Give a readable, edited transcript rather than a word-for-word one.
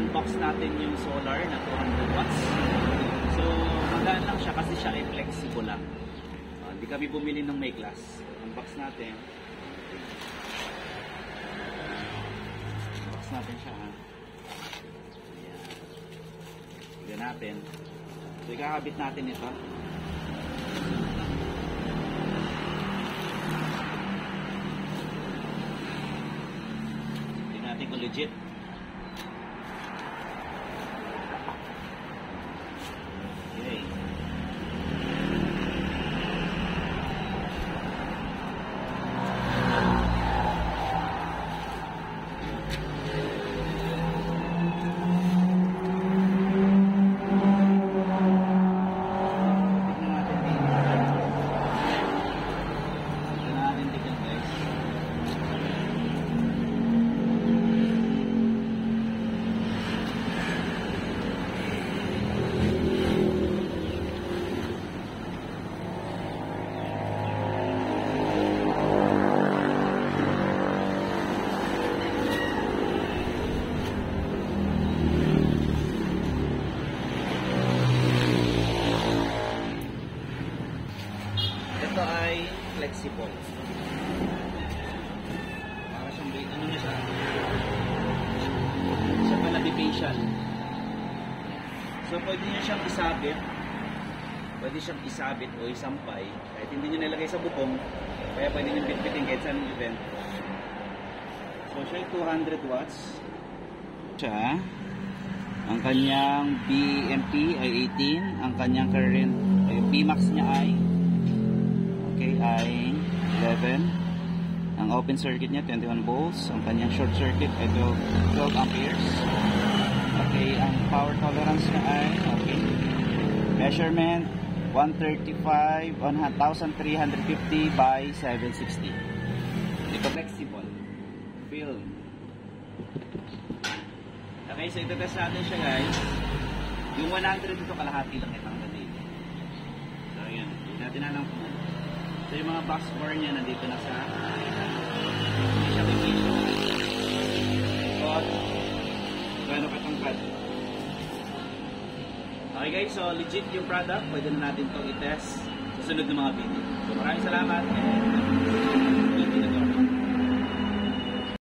i-unbox natin yung solar na 200 watts. So, magaan lang siya kasi siya ay flexible lang. Hindi kami bumili ng may glass. Unbox natin. Unbox natin siya. Ayan. Tignan natin. So, ikakabit natin ito. Tignan natin kung legit. Okay. Ito ay flexible. Para siyang ano na siya? Siya pala division. So pwede niya siyang isabit. Pwede siyang isabit o isampay. Kahit hindi niyo nilagay sa bubong, kaya pwede niyo bitbitin kahit saan yung event. So siya ay 200 watts. Siya. Ang kanyang BMP ay 18. Ang kanyang current, yung Pmax niya ay ay 11. Ang open circuit niya 21 volts. Ang kanyang short circuit ay 12 amperes. Okay, ang power tolerance niya ay measurement 135 on 1350 by 760. Ito flexible film. Okay, so ito test natin siya guys. Yung 100 ito kalahati lang itang ganito. So ayan, natin na lang kung so yung mga box bar niya nandito na sa hindi siya location. But gano'n katangkad. Okay guys, so legit yung product. Pwede na natin itong i-test sa sunod ng mga video. So maraming salamat and